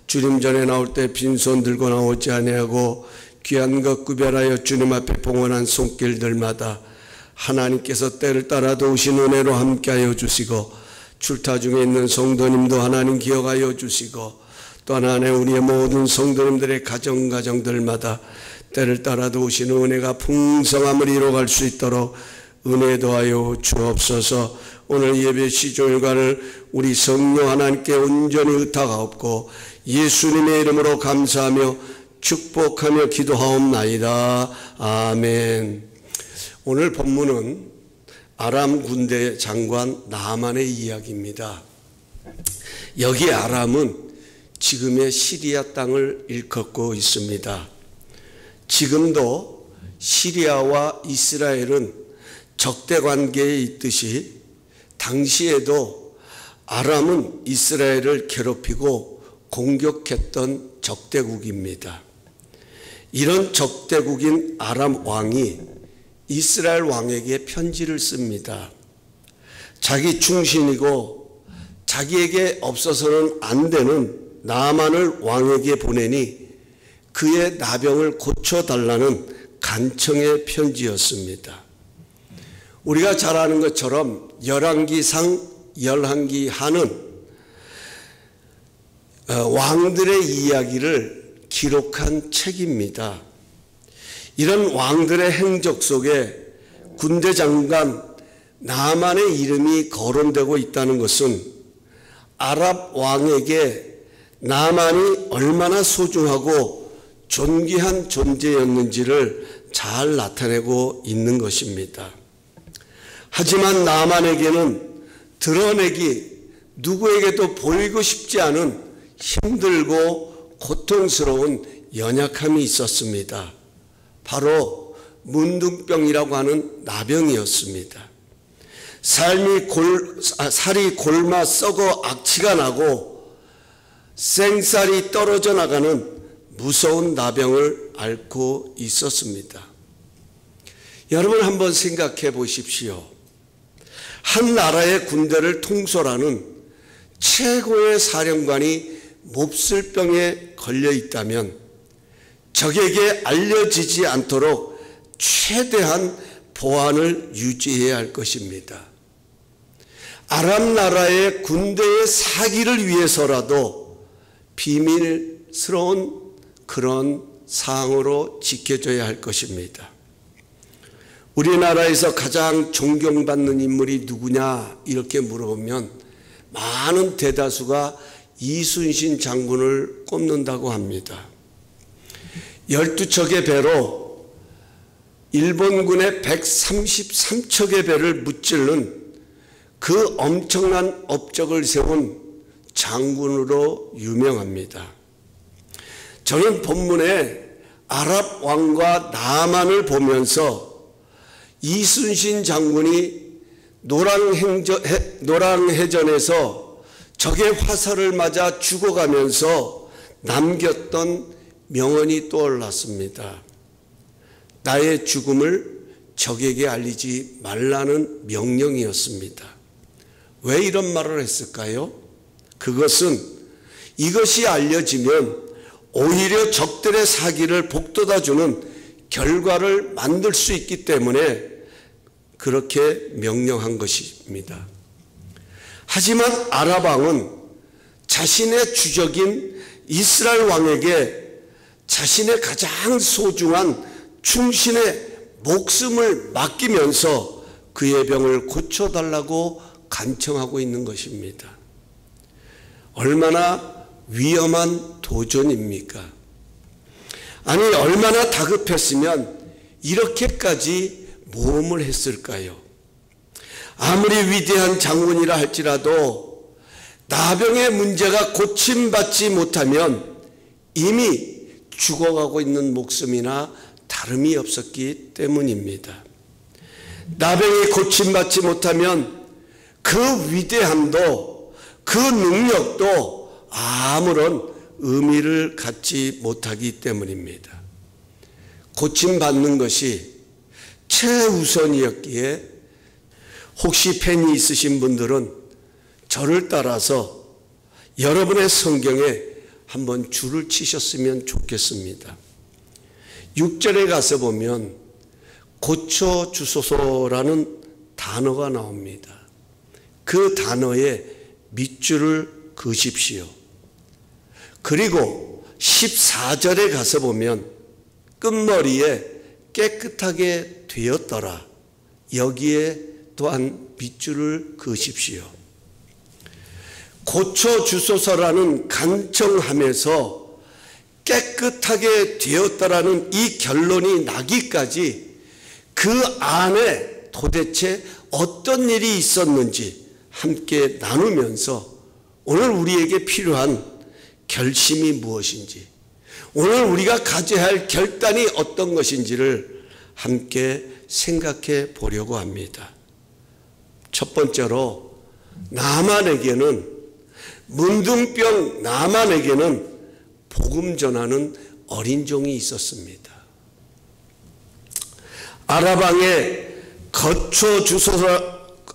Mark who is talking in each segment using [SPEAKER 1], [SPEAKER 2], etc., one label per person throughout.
[SPEAKER 1] 주님 전에 나올 때 빈손 들고 나오지 아니하고 귀한 것 구별하여 주님 앞에 봉헌한 손길들마다 하나님께서 때를 따라 도우신 은혜로 함께하여 주시고, 출타 중에 있는 성도님도 하나님 기억하여 주시고, 또 하나님 우리의 모든 성도님들의 가정들마다 때를 따라 도우신 은혜가 풍성함을 이뤄갈 수 있도록 은혜 더하여 주옵소서. 오늘 예배 시종일관을 우리 성령 하나님께 온전히 의탁하옵고 예수님의 이름으로 감사하며 축복하며 기도하옵나이다. 아멘. 오늘 본문은 아람 군대 장관 나만의 이야기입니다. 여기 아람은 지금의 시리아 땅을 일컫고 있습니다. 지금도 시리아와 이스라엘은 적대 관계에 있듯이 당시에도 아람은 이스라엘을 괴롭히고 공격했던 적대국입니다. 이런 적대국인 아람 왕이 이스라엘 왕에게 편지를 씁니다. 자기 충신이고 자기에게 없어서는 안 되는 나만을 왕에게 보내니 그의 나병을 고쳐달라는 간청의 편지였습니다. 우리가 잘 아는 것처럼 열왕기상, 열왕기하는 왕들의 이야기를 기록한 책입니다. 이런 왕들의 행적 속에 군대 장관 나만의 이름이 거론되고 있다는 것은 아랍 왕에게 나만이 얼마나 소중하고 존귀한 존재였는지를 잘 나타내고 있는 것입니다. 하지만 나만에게는 드러내기, 누구에게도 보이고 싶지 않은 힘들고 고통스러운 연약함이 있었습니다. 바로 문둥병이라고 하는 나병이었습니다. 살이 골마 썩어 악취가 나고 생살이 떨어져 나가는 무서운 나병을 앓고 있었습니다. 여러분 한번 생각해 보십시오. 한 나라의 군대를 통솔하는 최고의 사령관이 몹쓸 병에 걸려 있다면 적에게 알려지지 않도록 최대한 보안을 유지해야 할 것입니다. 아람 나라의 군대의 사기를 위해서라도 비밀스러운 그런 사항으로 지켜져야 할 것입니다. 우리나라에서 가장 존경받는 인물이 누구냐 이렇게 물어보면 많은 대다수가 이순신 장군을 꼽는다고 합니다. 12척의 배로 일본군의 133척의 배를 무찌른 그 엄청난 업적을 세운 장군으로 유명합니다. 저는 본문에 아랍 왕과 나만을 보면서 이순신 장군이 노랑해전에서 적의 화살을 맞아 죽어가면서 남겼던 명언이 떠올랐습니다. 나의 죽음을 적에게 알리지 말라는 명령이었습니다. 왜 이런 말을 했을까요? 그것은 이것이 알려지면 오히려 적들의 사기를 복돋아주는 결과를 만들 수 있기 때문에 그렇게 명령한 것입니다. 하지만 아랍 왕은 자신의 주적인 이스라엘 왕에게 자신의 가장 소중한 충신의 목숨을 맡기면서 그의 병을 고쳐달라고 간청하고 있는 것입니다. 얼마나 위험한 도전입니까? 아니 얼마나 다급했으면 이렇게까지 모험을 했을까요? 아무리 위대한 장군이라 할지라도 나병의 문제가 고침받지 못하면 이미 죽어가고 있는 목숨이나 다름이 없었기 때문입니다. 나병이 고침받지 못하면 그 위대함도 그 능력도 아무런 의미를 갖지 못하기 때문입니다. 고침받는 것이 최우선이었기에 혹시 펜이 있으신 분들은 저를 따라서 여러분의 성경에 한번 줄을 치셨으면 좋겠습니다. 6절에 가서 보면 고쳐주소서라는 단어가 나옵니다. 그 단어에 밑줄을 그으십시오. 그리고 14절에 가서 보면 끝머리에 깨끗하게 되었더라. 여기에 또한 밑줄을 그으십시오. 고쳐주소서라는 간청함에서 깨끗하게 되었다라는 이 결론이 나기까지 그 안에 도대체 어떤 일이 있었는지 함께 나누면서 오늘 우리에게 필요한 결심이 무엇인지, 오늘 우리가 가져야 할 결단이 어떤 것인지를 함께 생각해 보려고 합니다. 첫 번째로 문둥병 나만에게는 복음 전하는 어린 종이 있었습니다.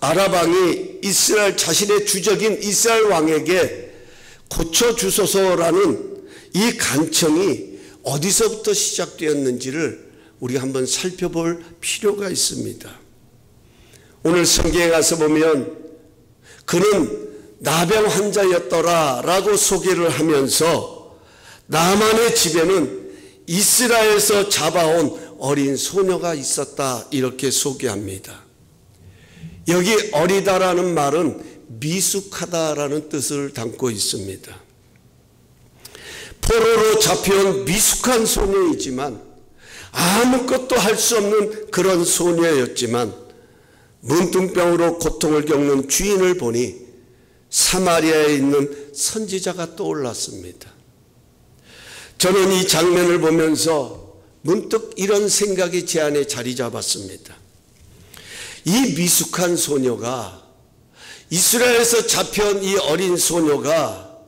[SPEAKER 1] 아라방이 이스라엘 자신의 주적인 이스라엘 왕에게 고쳐주소서라는 이 간청이 어디서부터 시작되었는지를 우리가 한번 살펴볼 필요가 있습니다. 오늘 성경에 가서 보면 그는 나병 환자였더라라고 소개를 하면서 나만의 집에는 이스라엘에서 잡아온 어린 소녀가 있었다 이렇게 소개합니다. 여기 어리다라는 말은 미숙하다라는 뜻을 담고 있습니다. 포로로 잡혀온 미숙한 소녀이지만 아무것도 할 수 없는 그런 소녀였지만 문둥병으로 고통을 겪는 주인을 보니 사마리아에 있는 선지자가 떠올랐습니다. 저는 이 장면을 보면서 문득 이런 생각이 제 안에 자리 잡았습니다. 이 미숙한 소녀가, 이스라엘에서 잡혀온 이 어린 소녀가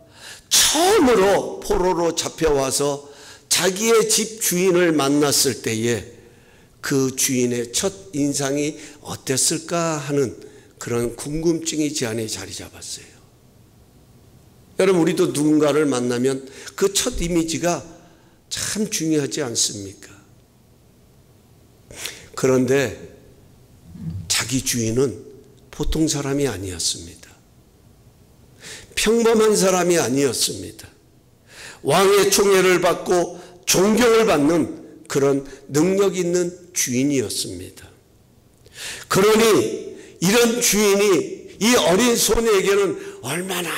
[SPEAKER 1] 처음으로 포로로 잡혀와서 자기의 집 주인을 만났을 때에 그 주인의 첫 인상이 어땠을까 하는 그런 궁금증이 제 안에 자리 잡았어요. 여러분, 우리도 누군가를 만나면 그 첫 이미지가 참 중요하지 않습니까? 그런데 자기 주인은 보통 사람이 아니었습니다. 평범한 사람이 아니었습니다. 왕의 총애를 받고 존경을 받는 그런 능력 있는 주인이었습니다. 그러니 이런 주인이 이 어린 소녀에게는 얼마나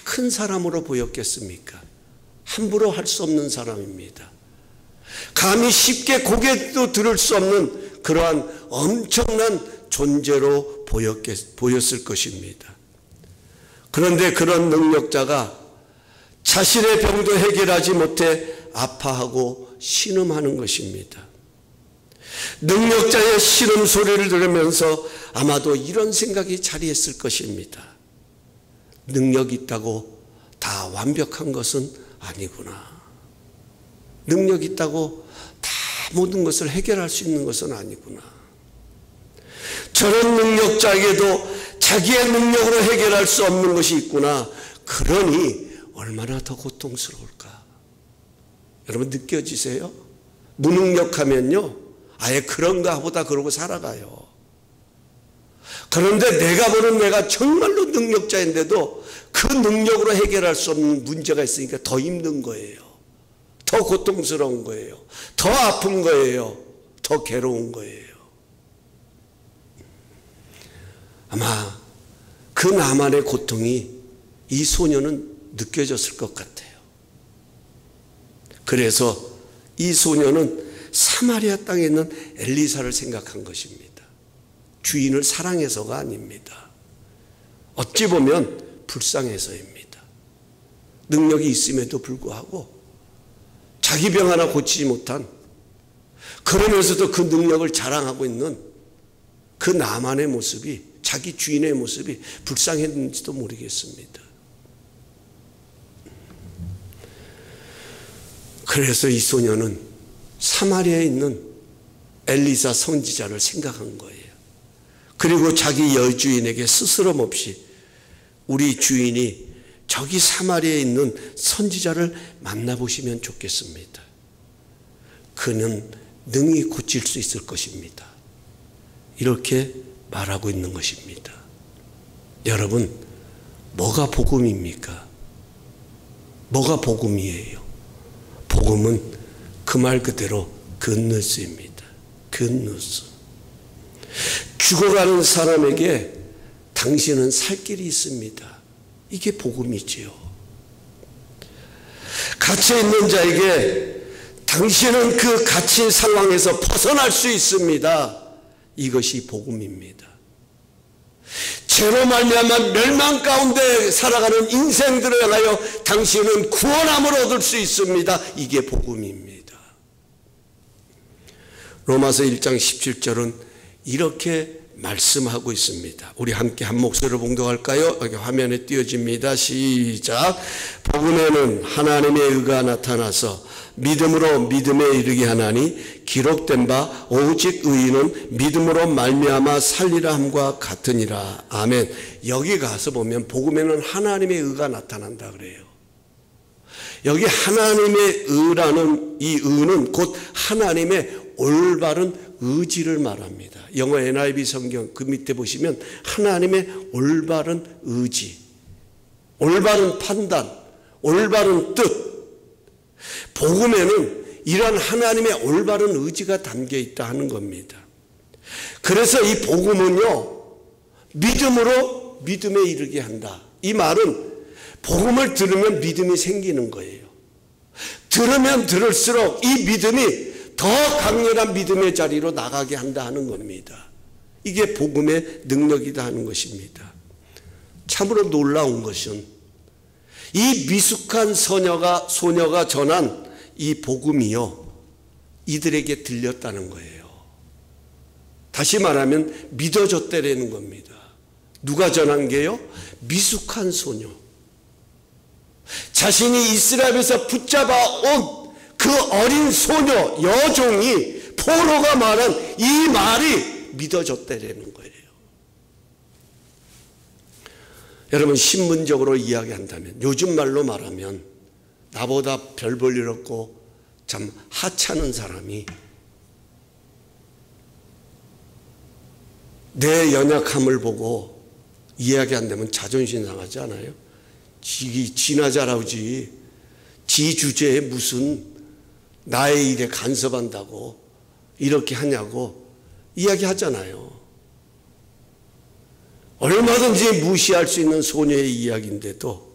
[SPEAKER 1] 큰 사람으로 보였겠습니까? 함부로 할 수 없는 사람입니다. 감히 쉽게 고개도 들을 수 없는 그러한 엄청난 존재로 보였을 것입니다. 그런데 그런 능력자가 자신의 병도 해결하지 못해 아파하고 신음하는 것입니다. 능력자의 신음 소리를 들으면서 아마도 이런 생각이 자리했을 것입니다. 능력 있다고 다 완벽한 것은 아니구나. 능력 있다고 다 모든 것을 해결할 수 있는 것은 아니구나. 저런 능력자에게도 자기의 능력으로 해결할 수 없는 것이 있구나. 그러니 얼마나 더 고통스러울까. 여러분 느껴지세요? 무능력하면요 아예 그런가 보다 그러고 살아가요. 그런데 내가 보는 내가 정말로 능력자인데도 그 능력으로 해결할 수 없는 문제가 있으니까 더 힘든 거예요. 더 고통스러운 거예요. 더 아픈 거예요. 더 괴로운 거예요. 아마 그 나만의 고통이 이 소녀는 느껴졌을 것 같아요. 그래서 이 소녀는 사마리아 땅에 있는 엘리사를 생각한 것입니다. 주인을 사랑해서가 아닙니다. 어찌 보면 불쌍해서입니다. 능력이 있음에도 불구하고 자기 병 하나 고치지 못한, 그러면서도 그 능력을 자랑하고 있는 그 나만의 모습이, 자기 주인의 모습이 불쌍했는지도 모르겠습니다. 그래서 이 소녀는 사마리아에 있는 엘리사 선지자를 생각한 거예요. 그리고 자기 여주인에게 스스럼 없이 우리 주인이 저기 사마리아에 있는 선지자를 만나보시면 좋겠습니다. 그는 능히 고칠 수 있을 것입니다. 이렇게 말하고 있는 것입니다. 여러분, 뭐가 복음입니까? 뭐가 복음이에요? 복음은 그 말 그대로 굿뉴스입니다. 굿뉴스. 죽어가는 사람에게 당신은 살 길이 있습니다. 이게 복음이지요. 갇혀 있는 자에게 당신은 그 갇힌 상황에서 벗어날 수 있습니다. 이것이 복음입니다. 죄로 말미암아 멸망 가운데 살아가는 인생들을 향하여 당신은 구원함을 얻을 수 있습니다. 이게 복음입니다. 로마서 1장 17절은 이렇게 말씀하고 있습니다. 우리 함께 한 목소리로 봉독할까요? 여기 화면에 띄어집니다. 시작. 복음에는 하나님의 의가 나타나서 믿음으로 믿음에 이르게 하나니 기록된 바 오직 의인은 믿음으로 말미암아 살리라 함과 같으니라. 아멘. 여기 가서 보면 복음에는 하나님의 의가 나타난다 그래요. 여기 하나님의 의라는 이 의는 곧 하나님의 올바른 의지를 말합니다. 영어 NIV 성경 그 밑에 보시면 하나님의 올바른 의지, 올바른 판단, 올바른 뜻. 복음에는 이런 하나님의 올바른 의지가 담겨 있다 하는 겁니다. 그래서 이 복음은요, 믿음으로 믿음에 이르게 한다. 이 말은 복음을 들으면 믿음이 생기는 거예요. 들으면 들을수록 이 믿음이 더 강렬한 믿음의 자리로 나가게 한다 하는 겁니다. 이게 복음의 능력이다 하는 것입니다. 참으로 놀라운 것은 이 미숙한 소녀가 전한 이 복음이요, 이들에게 들렸다는 거예요. 다시 말하면 믿어졌다라는 겁니다. 누가 전한 게요? 미숙한 소녀. 자신이 이스라엘에서 붙잡아 온 그 어린 소녀, 여종이 포로가 말한 이 말이 믿어졌다라는 거예요. 여러분, 신문적으로 이야기한다면, 요즘 말로 말하면 나보다 별 볼 일 없고 참 하찮은 사람이 내 연약함을 보고 이야기한다면 자존심 상하지 않아요? 지나 잘하지, 지 주제에 무슨 나의 일에 간섭한다고 이렇게 하냐고 이야기하잖아요. 얼마든지 무시할 수 있는 소녀의 이야기인데도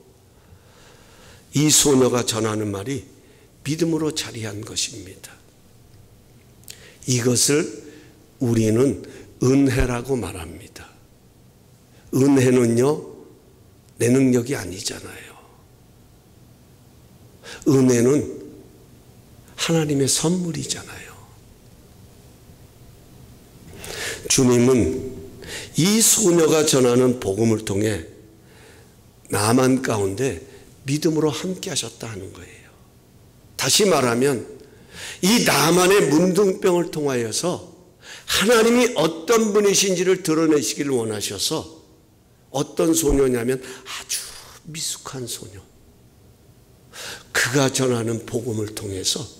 [SPEAKER 1] 이 소녀가 전하는 말이 믿음으로 자리한 것입니다. 이것을 우리는 은혜라고 말합니다. 은혜는요, 내 능력이 아니잖아요. 은혜는 하나님의 선물이잖아요. 주님은 이 소녀가 전하는 복음을 통해 나만 가운데 믿음으로 함께 하셨다 하는 거예요. 다시 말하면 이 나만의 문둥병을 통하여서 하나님이 어떤 분이신지를 드러내시기를 원하셔서 어떤 소녀냐면 아주 미숙한 소녀, 그가 전하는 복음을 통해서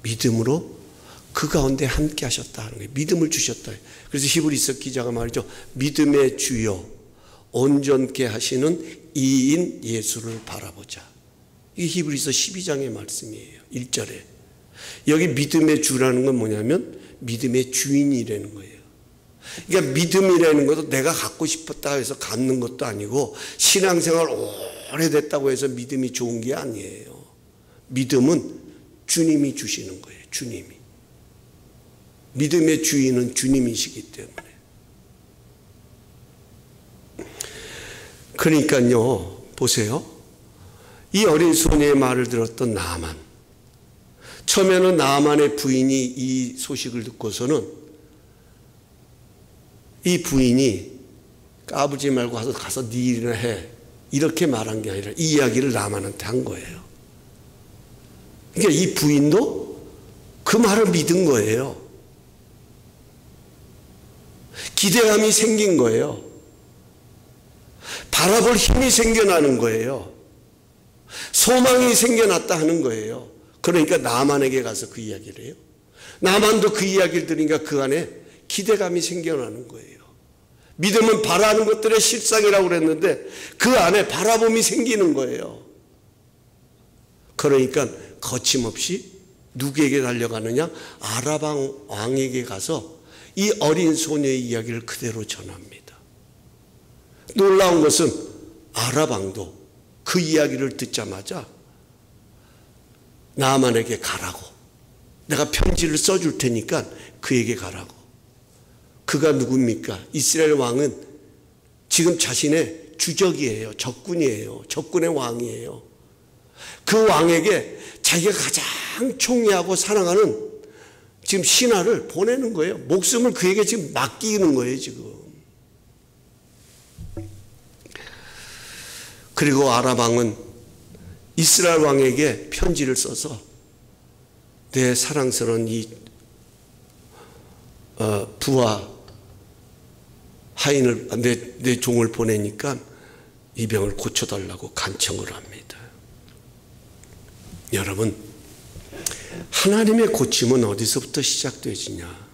[SPEAKER 1] 믿음으로 그 가운데 함께 하셨다 하는 거예요. 믿음을 주셨다. 그래서 히브리서 기자가 말이죠. 믿음의 주여 온전케 하시는 이인 예수를 바라보자. 이게 히브리서 12장의 말씀이에요. 1절에. 여기 믿음의 주라는 건 뭐냐면 믿음의 주인이라는 거예요. 그러니까 믿음이라는 것도 내가 갖고 싶었다 해서 갖는 것도 아니고 신앙생활 오래됐다고 해서 믿음이 좋은 게 아니에요. 믿음은 주님이 주시는 거예요. 주님이. 믿음의 주인은 주님이시기 때문에. 그러니까요, 보세요. 이 어린 소녀의 말을 들었던 나아만. 처음에는 나아만의 부인이 이 소식을 듣고서는 이 부인이 까부지 말고 가서 네 일이나 해, 이렇게 말한 게 아니라 이 이야기를 나아만한테 한 거예요. 그러니까 이 부인도 그 말을 믿은 거예요. 기대감이 생긴 거예요. 바라볼 힘이 생겨나는 거예요. 소망이 생겨났다 하는 거예요. 그러니까 나만에게 가서 그 이야기를 해요. 나만도 그 이야기를 들으니까 그 안에 기대감이 생겨나는 거예요. 믿음은 바라는 것들의 실상이라고 그랬는데 그 안에 바라봄이 생기는 거예요. 그러니까 거침없이 누구에게 달려가느냐? 아람 왕에게 가서 이 어린 소녀의 이야기를 그대로 전합니다. 놀라운 것은 아람 왕도 그 이야기를 듣자마자 나아만에게 가라고, 내가 편지를 써줄 테니까 그에게 가라고. 그가 누굽니까? 이스라엘 왕은 지금 자신의 주적이에요. 적군이에요. 적군의 왕이에요. 그 왕에게 자기가 가장 총애하고 사랑하는 지금 신하를 보내는 거예요. 목숨을 그에게 지금 맡기는 거예요, 지금. 그리고 아람 왕은 이스라엘 왕에게 편지를 써서 내 사랑스러운 이 부하 하인을 내 종을 보내니까 이 병을 고쳐달라고 간청을 합니다. 여러분, 하나님의 고침은 어디서부터 시작되지냐?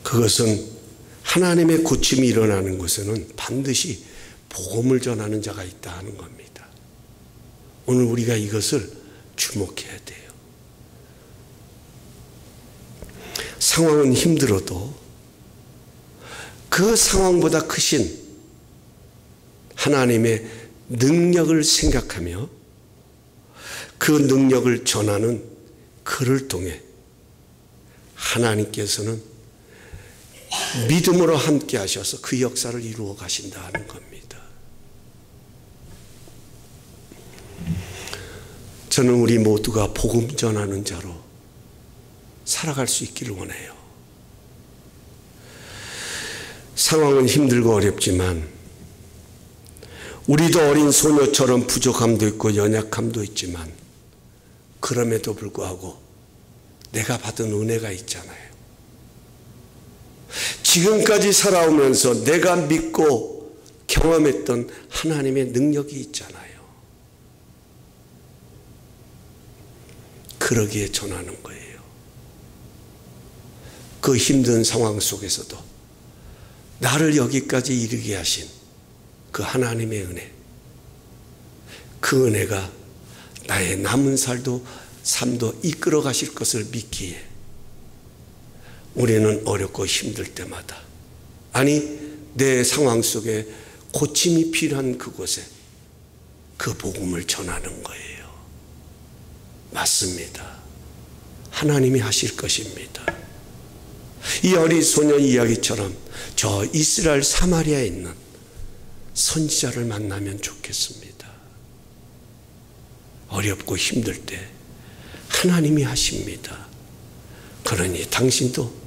[SPEAKER 1] 그것은 하나님의 고침이 일어나는 곳에는 반드시 복음을 전하는 자가 있다 하는 겁니다. 오늘 우리가 이것을 주목해야 돼요. 상황은 힘들어도 그 상황보다 크신 하나님의 능력을 생각하며 그 능력을 전하는 그를 통해 하나님께서는 믿음으로 함께 하셔서 그 역사를 이루어 가신다는 겁니다. 저는 우리 모두가 복음 전하는 자로 살아갈 수 있기를 원해요. 상황은 힘들고 어렵지만 우리도 어린 소녀처럼 부족함도 있고 연약함도 있지만 그럼에도 불구하고 내가 받은 은혜가 있잖아요. 지금까지 살아오면서 내가 믿고 경험했던 하나님의 능력이 있잖아요. 그러기에 전하는 거예요. 그 힘든 상황 속에서도 나를 여기까지 이르게 하신 그 하나님의 은혜, 그 은혜가 나의 남은 삶도 이끌어 가실 것을 믿기에 우리는 어렵고 힘들 때마다, 아니 내 상황 속에 고침이 필요한 그곳에 그 복음을 전하는 거예요. 맞습니다. 하나님이 하실 것입니다. 이 어린 소녀 이야기처럼 저 이스라엘 사마리아에 있는 선지자를 만나면 좋겠습니다. 어렵고 힘들 때 하나님이 하십니다. 그러니 당신도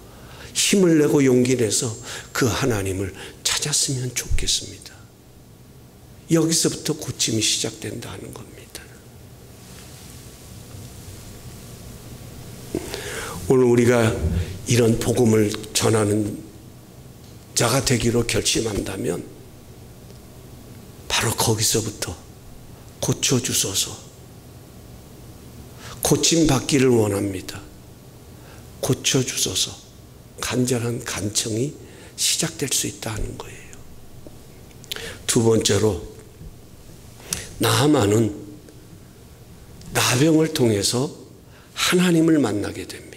[SPEAKER 1] 힘을 내고 용기 내서 그 하나님을 찾았으면 좋겠습니다. 여기서부터 고침이 시작된다는 겁니다. 오늘 우리가 이런 복음을 전하는 자가 되기로 결심한다면 바로 거기서부터 고쳐주소서, 고침받기를 원합니다. 고쳐주소서, 간절한 간청이 시작될 수 있다는 거예요. 두 번째로, 나아만은 나병을 통해서 하나님을 만나게 됩니다.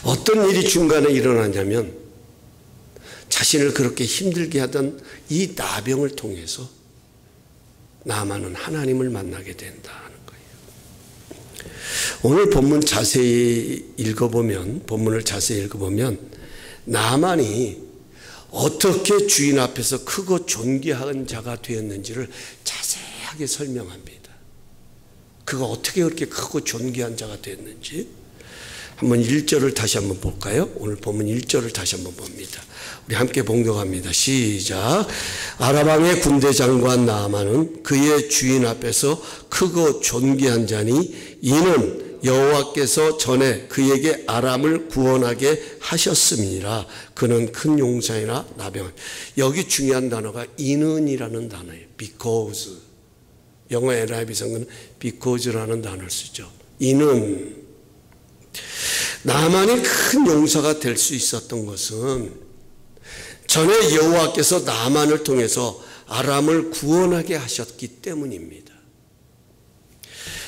[SPEAKER 1] 어떤 일이 중간에 일어나냐면 자신을 그렇게 힘들게 하던 이 나병을 통해서 나아만은 하나님을 만나게 된다는 거예요. 오늘 본문을 자세히 읽어보면 나아만이 어떻게 주인 앞에서 크고 존귀한 자가 되었는지를 자세하게 설명합니다. 그가 어떻게 그렇게 크고 존귀한 자가 되었는지 한번 1절을 다시 한번 볼까요? 오늘 본문 1절을 다시 한번 봅니다. 우리 함께 봉독합니다. 시작. 아람 왕의 군대 장관 나아만은 그의 주인 앞에서 크고 존귀한 자니 이는 여호와께서 전에 그에게 아람을 구원하게 하셨음이니라. 그는 큰 용사이나 나병. 여기 중요한 단어가 이는이라는 단어예요. because. 영어 NIV 성경은 because라는 단어를 쓰죠. 이는. 나만이 큰 용사가 될 수 있었던 것은 전에 여호와께서 나만을 통해서 아람을 구원하게 하셨기 때문입니다.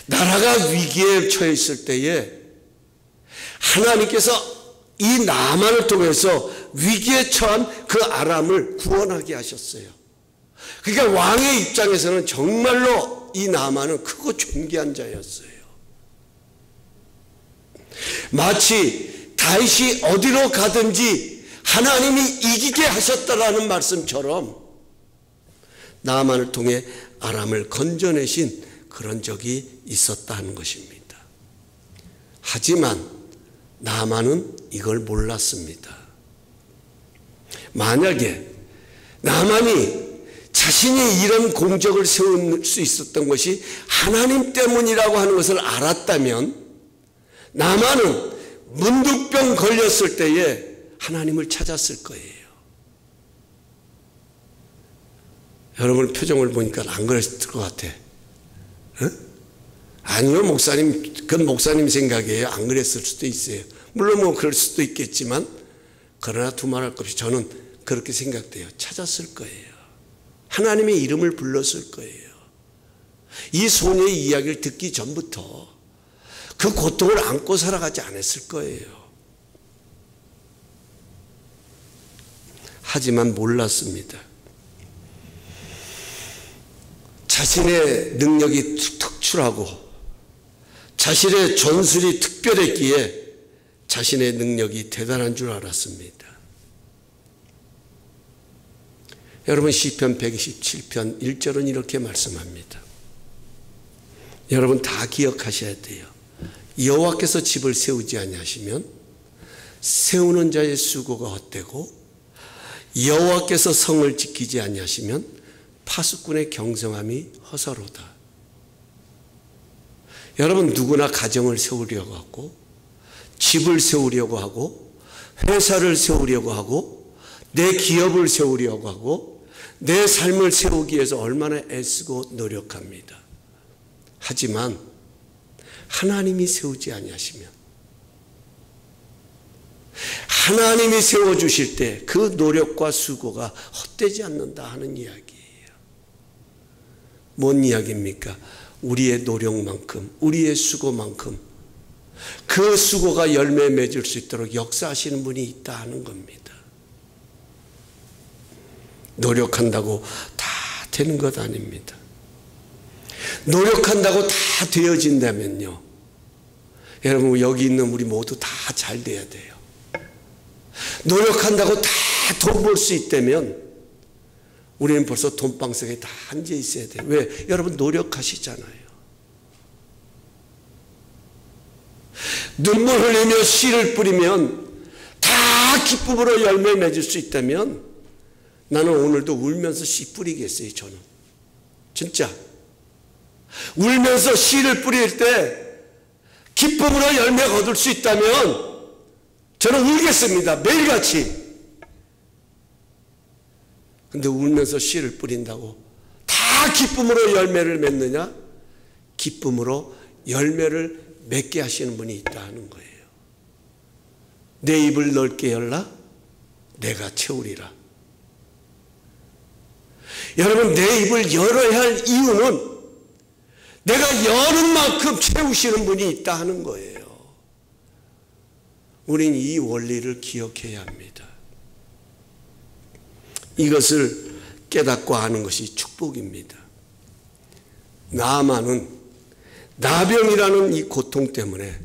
[SPEAKER 1] 나라가 위기에 처해 있을 때에 하나님께서 이 나만을 통해서 위기에 처한 그 아람을 구원하게 하셨어요. 그러니까 왕의 입장에서는 정말로 이 나만은 크고 존귀한 자였어요. 마치 다윗이 어디로 가든지 하나님이 이기게 하셨다라는 말씀처럼 나만을 통해 아람을 건져내신 그런 적이 있었다 하는 것입니다. 하지만 나만은 이걸 몰랐습니다. 만약에 나만이 자신이 이런 공적을 세울 수 있었던 것이 하나님 때문이라고 하는 것을 알았다면 나만은 문득병 걸렸을 때에 하나님을 찾았을 거예요. 여러분 표정을 보니까 안 그랬을 것 같아. 아니요, 목사님, 그건 목사님 생각이에요. 안 그랬을 수도 있어요. 물론 뭐 그럴 수도 있겠지만, 그러나 두말할 것 없이 저는 그렇게 생각돼요. 찾았을 거예요. 하나님의 이름을 불렀을 거예요. 이 소녀의 이야기를 듣기 전부터 그 고통을 안고 살아가지 않았을 거예요. 하지만 몰랐습니다. 자신의 능력이 특출하고 자신의 전술이 특별했기에 자신의 능력이 대단한 줄 알았습니다. 여러분 시편 127편 1절은 이렇게 말씀합니다. 여러분 다 기억하셔야 돼요. 여호와께서 집을 세우지 아니하시면 세우는 자의 수고가 헛되고 여호와께서 성을 지키지 아니하시면 파수꾼의 경성함이 허사로다. 여러분 누구나 가정을 세우려고 하고 집을 세우려고 하고 회사를 세우려고 하고 내 기업을 세우려고 하고 내 삶을 세우기 위해서 얼마나 애쓰고 노력합니다. 하지만 하나님이 세우지 아니하시면 하나님이 세워주실 때 그 노력과 수고가 헛되지 않는다 하는 이야기예요. 뭔 이야기입니까? 우리의 노력만큼 우리의 수고만큼 그 수고가 열매 맺을 수 있도록 역사하시는 분이 있다 하는 겁니다. 노력한다고 다 되는 것 아닙니다. 노력한다고 다 되어진다면요, 여러분 여기 있는 우리 모두 다 잘 돼야 돼요. 노력한다고 다 돈 벌 수 있다면 우리는 벌써 돈방석에 다 앉아 있어야 돼요. 왜? 여러분 노력하시잖아요. 눈물 흘리며 씨를 뿌리면 다 기쁨으로 열매 맺을 수 있다면 나는 오늘도 울면서 씨 뿌리겠어요. 저는 진짜 울면서 씨를 뿌릴 때 기쁨으로 열매 얻을 수 있다면 저는 울겠습니다. 매일같이. 근데 울면서 씨를 뿌린다고 다 기쁨으로 열매를 맺느냐? 기쁨으로 열매를 맺게 하시는 분이 있다 하는 거예요. 내 입을 넓게 열라 내가 채우리라. 여러분 내 입을 열어야 할 이유는 내가 여는 만큼 채우시는 분이 있다 하는 거예요. 우린 이 원리를 기억해야 합니다. 이것을 깨닫고 아는 것이 축복입니다. 나만은 나병이라는 이 고통 때문에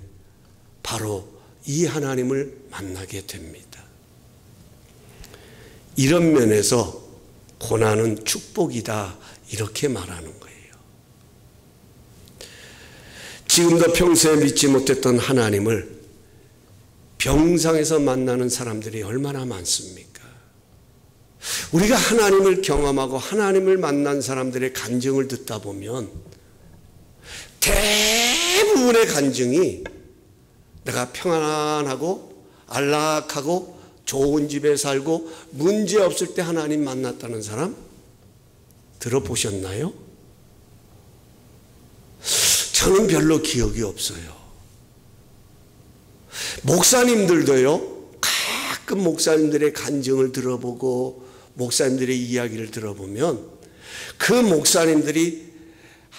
[SPEAKER 1] 바로 이 하나님을 만나게 됩니다. 이런 면에서 고난은 축복이다 이렇게 말하는 거예요. 지금도 평소에 믿지 못했던 하나님을 병상에서 만나는 사람들이 얼마나 많습니까? 우리가 하나님을 경험하고 하나님을 만난 사람들의 간증을 듣다 보면 대부분 대부분의 간증이 내가 평안하고 안락하고 좋은 집에 살고 문제 없을 때 하나님 만났다는 사람 들어보셨나요? 저는 별로 기억이 없어요. 목사님들도요, 가끔 목사님들의 간증을 들어보고 목사님들의 이야기를 들어보면 그 목사님들이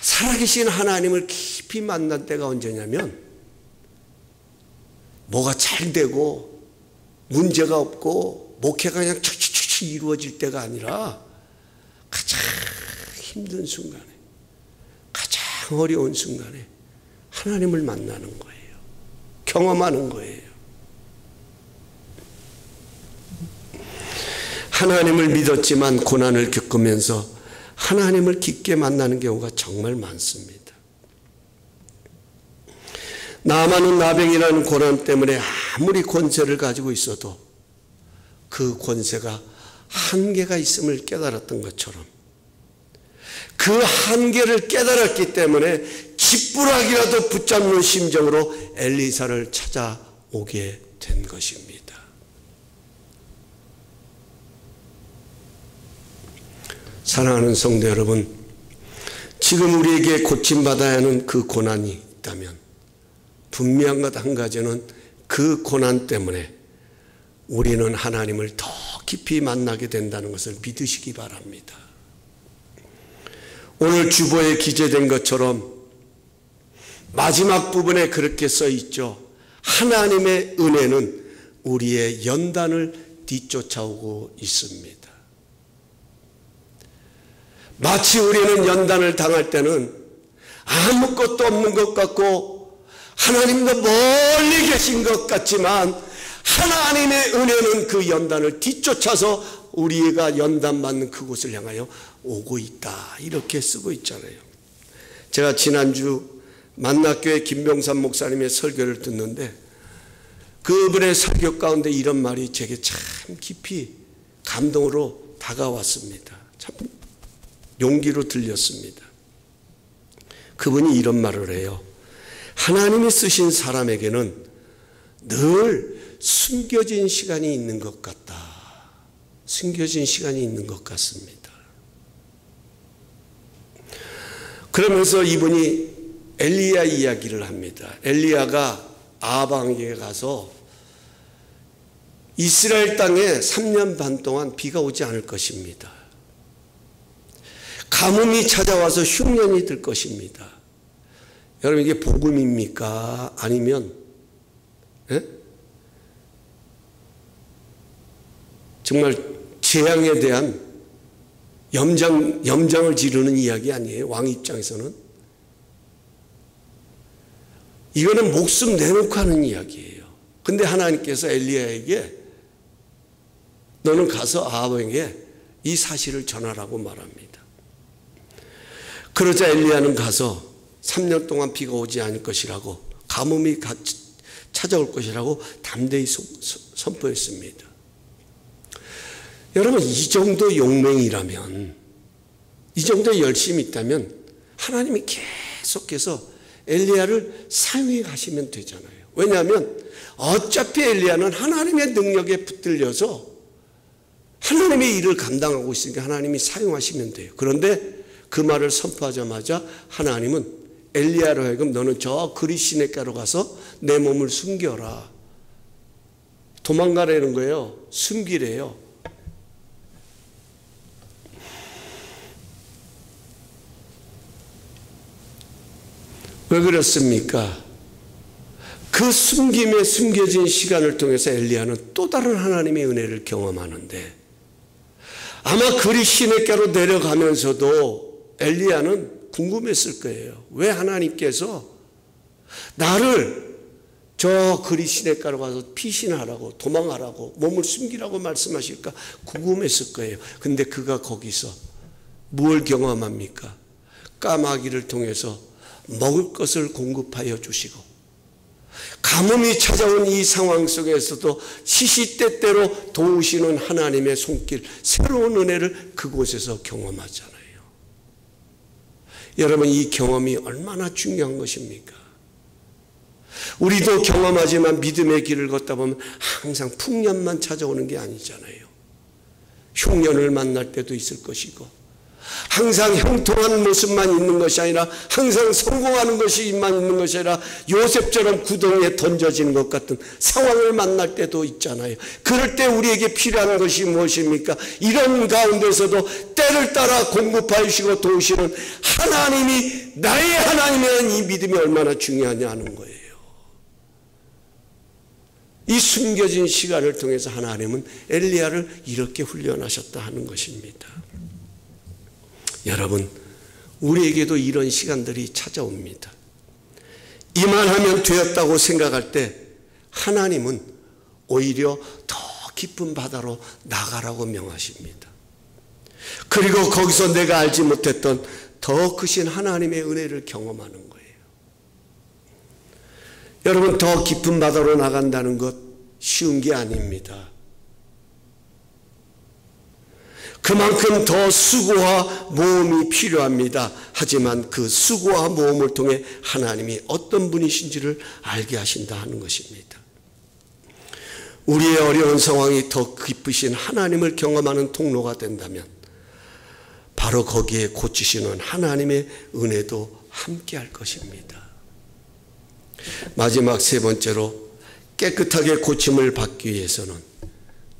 [SPEAKER 1] 살아계신 하나님을 깊이 만난 때가 언제냐면 뭐가 잘 되고 문제가 없고 목회가 그냥 척척척 이루어질 때가 아니라 가장 힘든 순간에, 가장 어려운 순간에 하나님을 만나는 거예요. 경험하는 거예요. 하나님을 믿었지만 고난을 겪으면서 하나님을 깊게 만나는 경우가 정말 많습니다. 나만은 나병이라는 고난 때문에 아무리 권세를 가지고 있어도 그 권세가 한계가 있음을 깨달았던 것처럼 그 한계를 깨달았기 때문에 지푸라기라도 붙잡는 심정으로 엘리사를 찾아오게 된 것입니다. 사랑하는 성도 여러분, 지금 우리에게 고침받아야 하는 그 고난이 있다면 분명한 것 한 가지는 그 고난 때문에 우리는 하나님을 더 깊이 만나게 된다는 것을 믿으시기 바랍니다. 오늘 주보에 기재된 것처럼 마지막 부분에 그렇게 써 있죠. 하나님의 은혜는 우리의 연단을 뒤쫓아오고 있습니다. 마치 우리는 연단을 당할 때는 아무것도 없는 것 같고 하나님도 멀리 계신 것 같지만 하나님의 은혜는 그 연단을 뒤쫓아서 우리가 연단받는 그곳을 향하여 오고 있다. 이렇게 쓰고 있잖아요. 제가 지난주 만나교회 김병삼 목사님의 설교를 듣는데 그분의 설교 가운데 이런 말이 제게 참 깊이 감동으로 다가왔습니다. 참 용기로 들렸습니다. 그분이 이런 말을 해요. 하나님이 쓰신 사람에게는 늘 숨겨진 시간이 있는 것 같다. 숨겨진 시간이 있는 것 같습니다. 그러면서 이분이 엘리야 이야기를 합니다. 엘리야가 아합에게 가서 이스라엘 땅에 3년 반 동안 비가 오지 않을 것입니다. 가뭄이 찾아와서 흉년이 들 것입니다. 여러분 이게 복음입니까? 아니면 정말 재앙에 대한 염장을 지르는 이야기 아니에요? 왕 입장에서는. 이거는 목숨 내놓고 하는 이야기예요. 근데 하나님께서 엘리야에게 너는 가서 아합에게 이 사실을 전하라고 말합니다. 그러자 엘리야는 가서 3년 동안 비가 오지 않을 것이라고 가뭄이 찾아올 것이라고 담대히 선포했습니다. 여러분 이 정도 용맹이라면 이 정도 열심이 있다면 하나님이 계속해서 엘리야를 사용해 가시면 되잖아요. 왜냐하면 어차피 엘리야는 하나님의 능력에 붙들려서 하나님의 일을 감당하고 있으니까 하나님이 사용하시면 돼요. 그런데 그 말을 선포하자마자 하나님은 엘리야로 하여금 너는 저 그리시네가로 가서 내 몸을 숨겨라. 도망가라는 거예요. 숨기래요. 왜 그렇습니까? 그 숨김에 숨겨진 시간을 통해서 엘리야는 또 다른 하나님의 은혜를 경험하는데 아마 그리시네가로 내려가면서도 엘리야는 궁금했을 거예요. 왜 하나님께서 나를 저 그리시네가로 가서 피신하라고 도망하라고 몸을 숨기라고 말씀하실까 궁금했을 거예요. 근데 그가 거기서 뭘 경험합니까? 까마귀를 통해서 먹을 것을 공급하여 주시고 가뭄이 찾아온 이 상황 속에서도 시시때때로 도우시는 하나님의 손길, 새로운 은혜를 그곳에서 경험하잖아요. 여러분 이 경험이 얼마나 중요한 것입니까? 우리도 경험하지만 믿음의 길을 걷다 보면 항상 풍년만 찾아오는 게 아니잖아요. 흉년을 만날 때도 있을 것이고, 항상 형통한 모습만 있는 것이 아니라 항상 성공하는 것이만 있는 것이 아니라 요셉처럼 구덩이에 던져지는 것 같은 상황을 만날 때도 있잖아요. 그럴 때 우리에게 필요한 것이 무엇입니까? 이런 가운데서도 때를 따라 공급하여 주시고 도우시는 하나님이 나의 하나님이라는 이 믿음이 얼마나 중요하냐 하는 거예요. 이 숨겨진 시간을 통해서 하나님은 엘리야를 이렇게 훈련하셨다 하는 것입니다. 여러분, 우리에게도 이런 시간들이 찾아옵니다. 이만하면 되었다고 생각할 때 하나님은 오히려 더 깊은 바다로 나가라고 명하십니다. 그리고 거기서 내가 알지 못했던 더 크신 하나님의 은혜를 경험하는 거예요. 여러분, 더 깊은 바다로 나간다는 것 쉬운 게 아닙니다. 그만큼 더 수고와 모험이 필요합니다. 하지만 그 수고와 모험을 통해 하나님이 어떤 분이신지를 알게 하신다 하는 것입니다. 우리의 어려운 상황이 더 깊으신 하나님을 경험하는 통로가 된다면 바로 거기에 고치시는 하나님의 은혜도 함께 할 것입니다. 마지막 세 번째로, 깨끗하게 고침을 받기 위해서는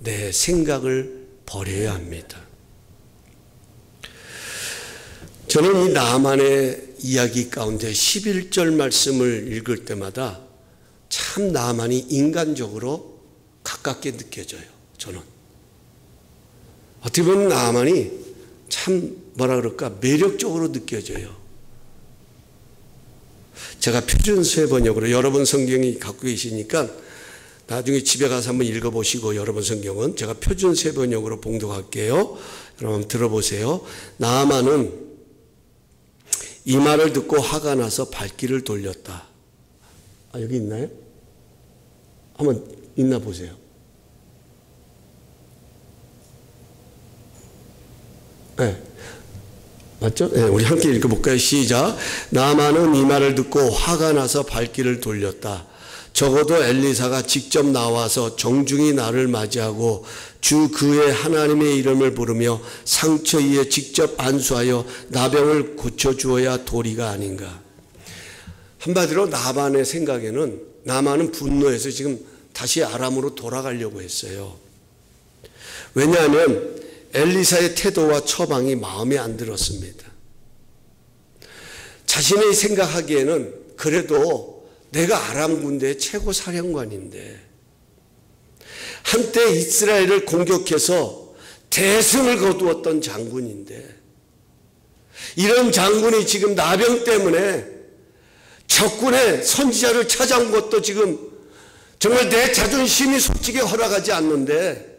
[SPEAKER 1] 내 생각을 버려야 합니다. 저는 이 나만의 이야기 가운데 11절 말씀을 읽을 때마다 참 나만이 인간적으로 가깝게 느껴져요. 저는 어떻게 보면 나만이 참 뭐라 그럴까 매력적으로 느껴져요. 제가 표준세 번역으로, 여러분 성경이 갖고 계시니까 나중에 집에 가서 한번 읽어보시고, 여러분 성경은 제가 표준세 번역으로 봉독할게요. 여러분 들어보세요. 나아만은 이 말을 듣고 화가 나서 발길을 돌렸다. 여기 있나요? 한번 있나 보세요. 네. 맞죠? 네, 우리 함께 읽어볼까요? 시작. 나아만은 이 말을 듣고 화가 나서 발길을 돌렸다. 적어도 엘리사가 직접 나와서 정중히 나를 맞이하고 주 그의 하나님의 이름을 부르며 상처 위에 직접 안수하여 나병을 고쳐주어야 도리가 아닌가. 한마디로 나만의 생각에는, 나만은 분노해서 지금 다시 아람으로 돌아가려고 했어요. 왜냐하면 엘리사의 태도와 처방이 마음에 안 들었습니다. 자신이 생각하기에는 그래도 내가 아람 군대의 최고 사령관인데, 한때 이스라엘을 공격해서 대승을 거두었던 장군인데, 이런 장군이 지금 나병 때문에 적군의 선지자를 찾아온 것도 지금 정말 내 자존심이 솔직히 허락하지 않는데,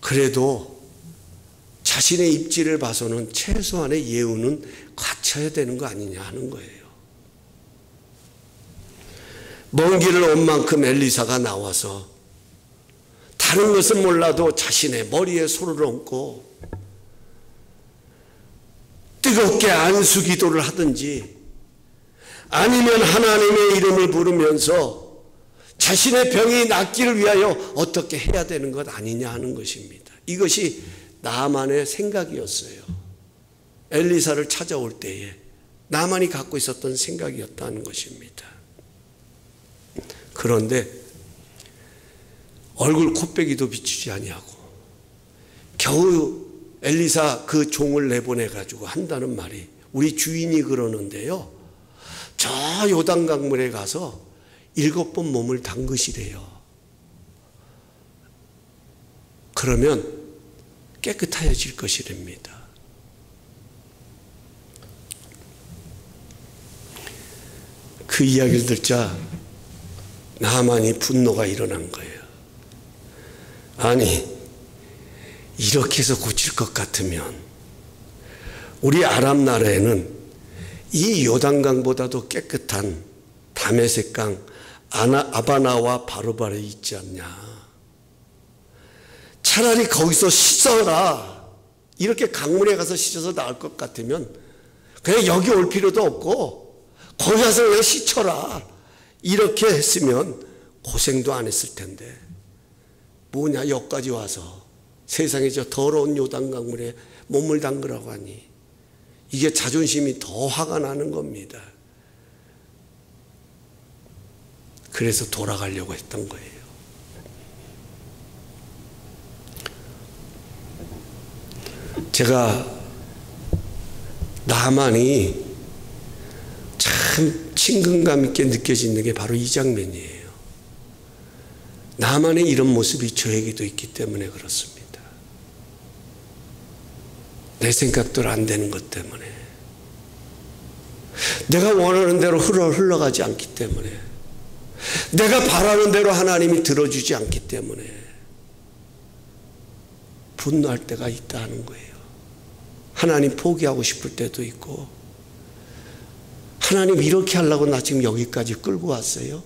[SPEAKER 1] 그래도 자신의 입지를 봐서는 최소한의 예우는 갖춰야 되는 거 아니냐 하는 거예요. 먼 길을 온 만큼 엘리사가 나와서 다른 것은 몰라도 자신의 머리에 손을 얹고 뜨겁게 안수 기도를 하든지 아니면 하나님의 이름을 부르면서 자신의 병이 낫기를 위하여 어떻게 해야 되는 것 아니냐 하는 것입니다. 이것이 나만의 생각이었어요. 엘리사를 찾아올 때에 나만이 갖고 있었던 생각이었다는 것입니다. 그런데 얼굴 코빼기도 비추지 아니하고 겨우 엘리사 그 종을 내보내가지고 한다는 말이, 우리 주인이 그러는데요, 저 요단강물에 가서 7번 몸을 담그시래요. 그러면 깨끗해질 것이랍니다. 그 이야기를 듣자 나만이 분노가 일어난 거예요. 아니, 이렇게 해서 고칠 것 같으면 우리 아람 나라에는 이 요단강보다도 깨끗한 다메섹강 아바나와 바르바르 있지 않냐. 차라리 거기서 씻어라. 이렇게 강물에 가서 씻어서 나을 것 같으면 그냥 여기 올 필요도 없고 거기 가서 그냥 씻어라. 이렇게 했으면 고생도 안 했을 텐데 뭐냐, 여기까지 와서 세상에 저 더러운 요단강물에 몸을 담그라고 하니 이게 자존심이 더 화가 나는 겁니다. 그래서 돌아가려고 했던 거예요. 제가 나만이 참 친근감 있게 느껴지는 게 바로 이 장면이에요. 나만의 이런 모습이 저에게도 있기 때문에 그렇습니다. 내 생각대로 안 되는 것 때문에, 내가 원하는 대로 흘러가지 않기 때문에, 내가 바라는 대로 하나님이 들어주지 않기 때문에 분노할 때가 있다는 거예요. 하나님 포기하고 싶을 때도 있고, 하나님 이렇게 하려고 나 지금 여기까지 끌고 왔어요?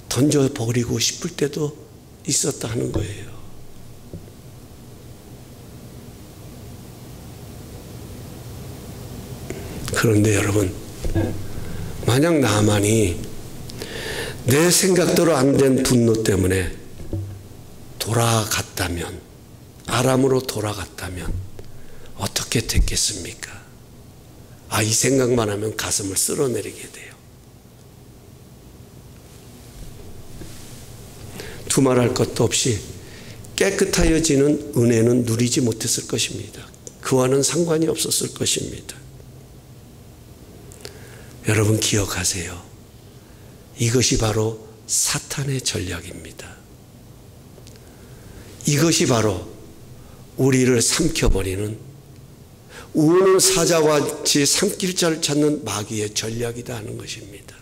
[SPEAKER 1] 던져버리고 싶을 때도 있었다 하는 거예요. 그런데 여러분, 만약 나만이 내 생각대로 안 된 분노 때문에 돌아갔다면, 아람으로 돌아갔다면 어떻게 됐겠습니까? 아, 이 생각만 하면 가슴을 쓸어내리게 돼요. 두말할 것도 없이 깨끗하여지는 은혜는 누리지 못했을 것입니다. 그와는 상관이 없었을 것입니다. 여러분 기억하세요. 이것이 바로 사탄의 전략입니다. 이것이 바로 우리를 삼켜버리는, 우는 사자와 같이 삼킬 자를 찾는 마귀의 전략이다 하는 것입니다.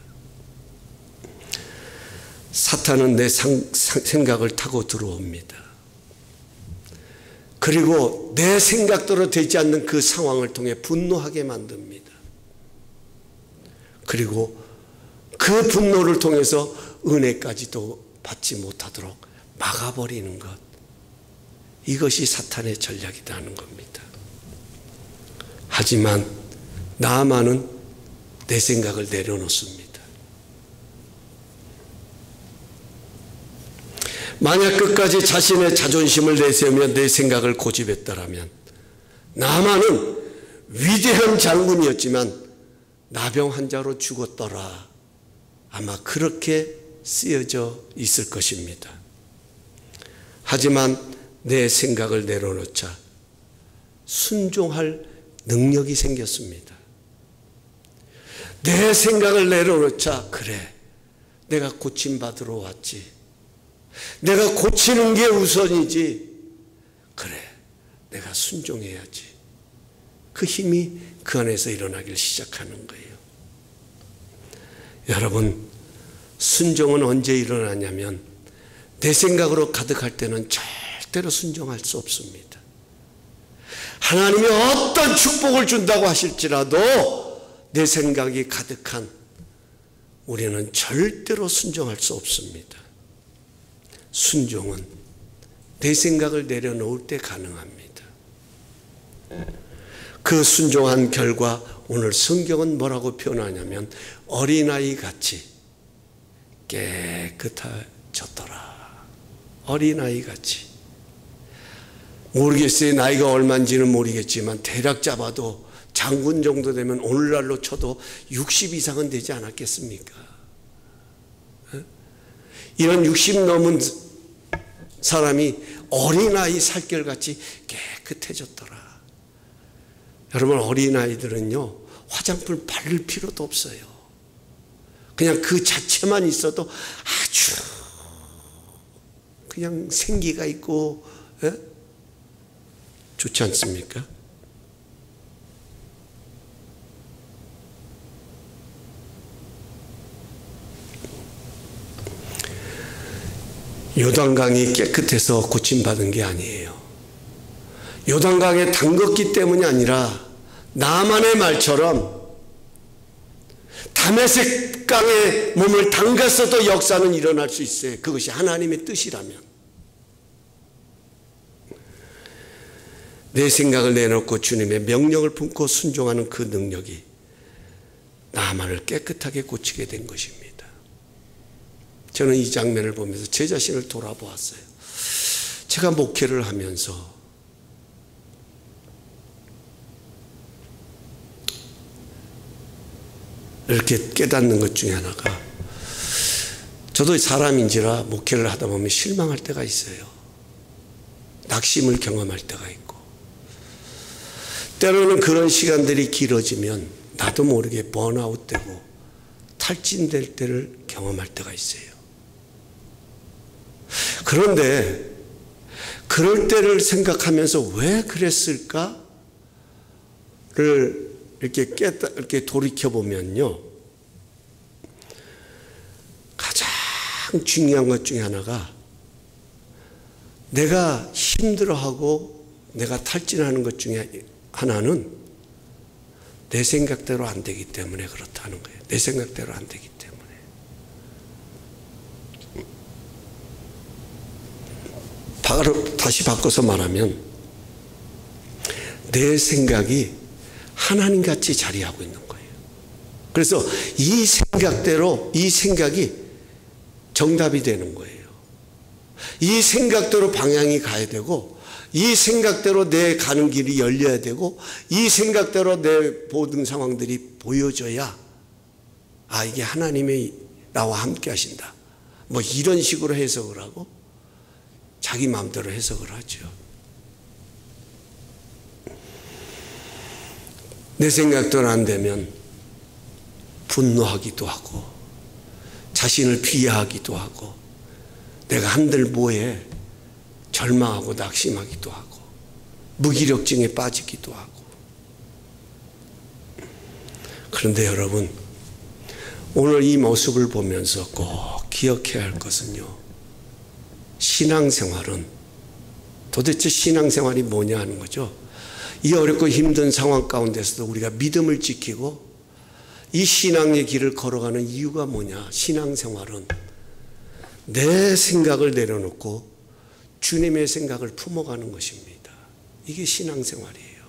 [SPEAKER 1] 사탄은 내 생각을 타고 들어옵니다. 그리고 내 생각대로 되지 않는 그 상황을 통해 분노하게 만듭니다. 그리고 그 분노를 통해서 은혜까지도 받지 못하도록 막아버리는 것, 이것이 사탄의 전략이다 하는 겁니다. 하지만 나아만은 내 생각을 내려놓습니다. 만약 끝까지 자신의 자존심을 내세우며 내 생각을 고집했더라면 나아만은 위대한 장군이었지만 나병 환자로 죽었더라, 아마 그렇게 쓰여져 있을 것입니다. 하지만 내 생각을 내려놓자 순종할 능력이 생겼습니다. 내 생각을 내려놓자, 그래, 내가 고침받으러 왔지, 내가 고치는 게 우선이지, 그래, 내가 순종해야지. 그 힘이 그 안에서 일어나길 시작하는 거예요. 여러분, 순종은 언제 일어나냐면 내 생각으로 가득할 때는 절대로 순종할 수 없습니다. 하나님이 어떤 축복을 준다고 하실지라도 내 생각이 가득한 우리는 절대로 순종할 수 없습니다. 순종은 내 생각을 내려놓을 때 가능합니다. 그 순종한 결과 오늘 성경은 뭐라고 표현하냐면 어린아이 같이 깨끗해졌더라. 어린아이 같이. 모르겠어요. 나이가 얼마인지는 모르겠지만 대략 잡아도 장군 정도 되면 오늘날로 쳐도 60 이상은 되지 않았겠습니까? 이런 60 넘은 사람이 어린아이 살결같이 깨끗해졌더라. 여러분, 어린아이들은요 화장품 바를 필요도 없어요. 그냥 그 자체만 있어도 아주 그냥 생기가 있고 좋지 않습니까? 요단강이 깨끗해서 고침받은 게 아니에요. 요단강에 담궜기 때문이 아니라 나만의 말처럼 다메섹 강에 몸을 담갔어도 역사는 일어날 수 있어요. 그것이 하나님의 뜻이라면. 내 생각을 내놓고 주님의 명령을 품고 순종하는 그 능력이 나만을 깨끗하게 고치게 된 것입니다. 저는 이 장면을 보면서 제 자신을 돌아보았어요. 제가 목회를 하면서 이렇게 깨닫는 것 중에 하나가, 저도 사람인지라 목회를 하다 보면 실망할 때가 있어요. 낙심을 경험할 때가 있고, 때로는 그런 시간들이 길어지면 나도 모르게 번아웃 되고 탈진될 때를 경험할 때가 있어요. 그런데 그럴 때를 생각하면서 왜 그랬을까를 이렇게 돌이켜보면요, 가장 중요한 것 중에 하나가, 내가 힘들어하고 내가 탈진하는 것 중에 하나는 내 생각대로 안 되기 때문에 그렇다는 거예요. 내 생각대로 안 되기 때문에. 바로 다시 바꿔서 말하면 내 생각이 하나님같이 자리하고 있는 거예요. 그래서 이 생각대로, 이 생각이 정답이 되는 거예요. 이 생각대로 방향이 가야 되고, 이 생각대로 내 가는 길이 열려야 되고, 이 생각대로 내 모든 상황들이 보여져야, 아, 이게 하나님이 나와 함께 하신다, 뭐 이런 식으로 해석을 하고 자기 마음대로 해석을 하죠. 내 생각대로 안 되면 분노하기도 하고 자신을 비하하기도 하고 내가 한들 뭐해 절망하고 낙심하기도 하고 무기력증에 빠지기도 하고. 그런데 여러분, 오늘 이 모습을 보면서 꼭 기억해야 할 것은요, 신앙생활은 도대체 신앙생활이 뭐냐 하는 거죠. 이 어렵고 힘든 상황 가운데서도 우리가 믿음을 지키고 이 신앙의 길을 걸어가는 이유가 뭐냐. 신앙생활은 내 생각을 내려놓고 주님의 생각을 품어가는 것입니다. 이게 신앙생활이에요.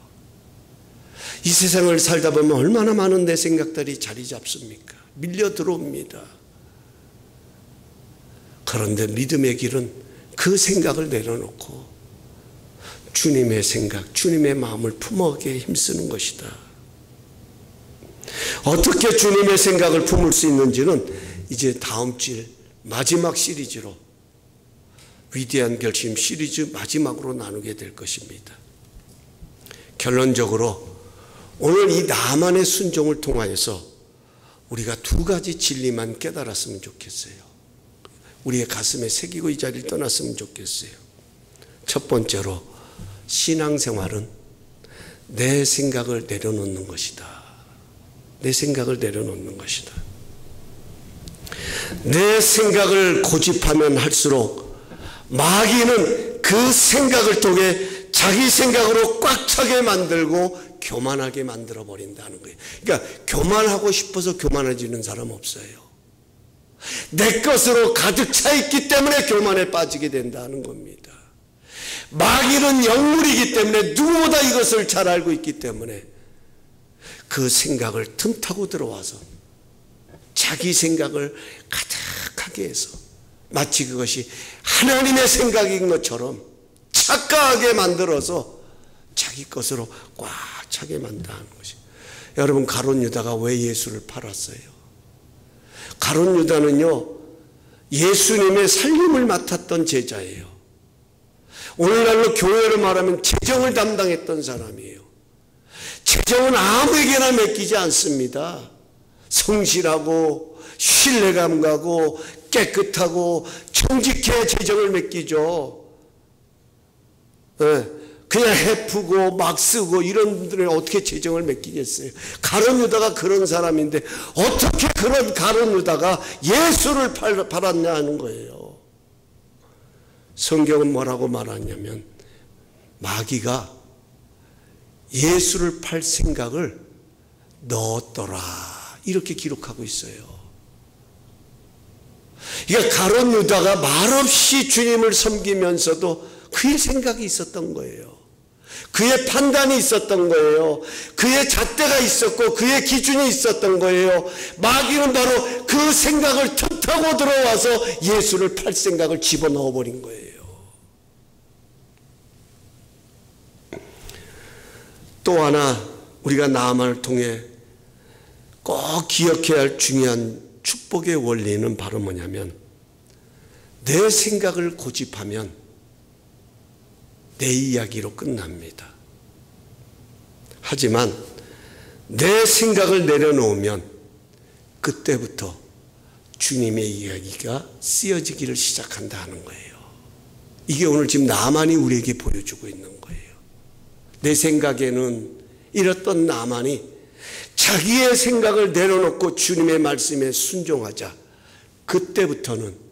[SPEAKER 1] 이 세상을 살다 보면 얼마나 많은 내 생각들이 자리 잡습니까? 밀려 들어옵니다. 그런데 믿음의 길은 그 생각을 내려놓고 주님의 생각, 주님의 마음을 품어가기에 힘쓰는 것이다. 어떻게 주님의 생각을 품을 수 있는지는 이제 다음 주일 마지막 시리즈로, 위대한 결심 시리즈 마지막으로 나누게 될 것입니다. 결론적으로 오늘 이 나만의 순종을 통하여서 우리가 두 가지 진리만 깨달았으면 좋겠어요. 우리의 가슴에 새기고 이 자리를 떠났으면 좋겠어요. 첫 번째로, 신앙생활은 내 생각을 내려놓는 것이다. 내 생각을 내려놓는 것이다. 내 생각을 고집하면 할수록 마귀는 그 생각을 통해 자기 생각으로 꽉 차게 만들고 교만하게 만들어 버린다는 거예요. 그러니까 교만하고 싶어서 교만해지는 사람 없어요. 내 것으로 가득 차 있기 때문에 교만에 빠지게 된다는 겁니다. 마귀는 영물이기 때문에 누구보다 이것을 잘 알고 있기 때문에 그 생각을 틈타고 들어와서 자기 생각을 가득하게 해서 마치 그것이 하나님의 생각인 것처럼 착각하게 만들어서 자기 것으로 꽉 차게 만든다는 것이. 여러분, 가룟 유다가 왜 예수를 팔았어요? 가룟 유다는요, 예수님의 살림을 맡았던 제자예요. 오늘날로 교회로 말하면 재정을 담당했던 사람이에요. 재정은 아무에게나 맡기지 않습니다. 성실하고 신뢰감 가고 깨끗하고 정직해 재정을 맡기죠. 네. 그냥 해프고 막 쓰고 이런 분들은 어떻게 재정을 맡기겠어요? 가룟 유다가 그런 사람인데 어떻게 그런 가룟 유다가 예수를 팔았냐 하는 거예요. 성경은 뭐라고 말하냐면 마귀가 예수를 팔 생각을 넣었더라, 이렇게 기록하고 있어요. 그러니까 가룟 유다가 말없이 주님을 섬기면서도 그 생각이 있었던 거예요. 그의 판단이 있었던 거예요. 그의 잣대가 있었고 그의 기준이 있었던 거예요. 마귀는 바로 그 생각을 틈타고 들어와서 예수를 팔 생각을 집어넣어 버린 거예요. 또 하나 우리가 나아만을 통해 꼭 기억해야 할 중요한 축복의 원리는 바로 뭐냐면, 내 생각을 고집하면 내 이야기로 끝납니다. 하지만 내 생각을 내려놓으면 그때부터 주님의 이야기가 쓰여지기를 시작한다 하는 거예요. 이게 오늘 지금 나만이 우리에게 보여주고 있는 거예요. 내 생각에는 이랬던 나만이 자기의 생각을 내려놓고 주님의 말씀에 순종하자, 그때부터는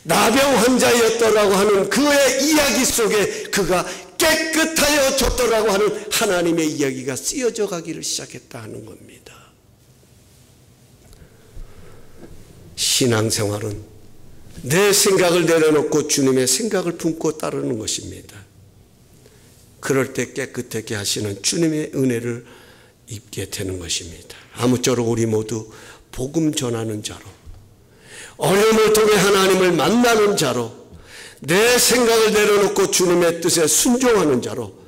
[SPEAKER 1] 나병 환자였더라고 하는 그의 이야기 속에 그가 깨끗하여졌더라고 하는 하나님의 이야기가 쓰여져 가기를 시작했다 하는 겁니다. 신앙생활은 내 생각을 내려놓고 주님의 생각을 품고 따르는 것입니다. 그럴 때 깨끗하게 하시는 주님의 은혜를 입게 되는 것입니다. 아무쪼록 우리 모두 복음 전하는 자로, 어려움을 통해 하나님을 만나는 자로, 내 생각을 내려놓고 주님의 뜻에 순종하는 자로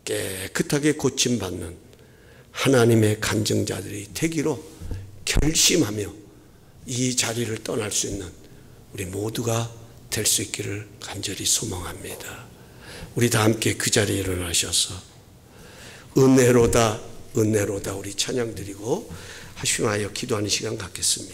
[SPEAKER 1] 깨끗하게 고침받는 하나님의 간증자들이 되기로 결심하며 이 자리를 떠날 수 있는 우리 모두가 될 수 있기를 간절히 소망합니다. 우리 다 함께 그 자리에 일어나셔서 은혜로다 은혜로다 우리 찬양 드리고 하심하여 기도하는 시간 갖겠습니다.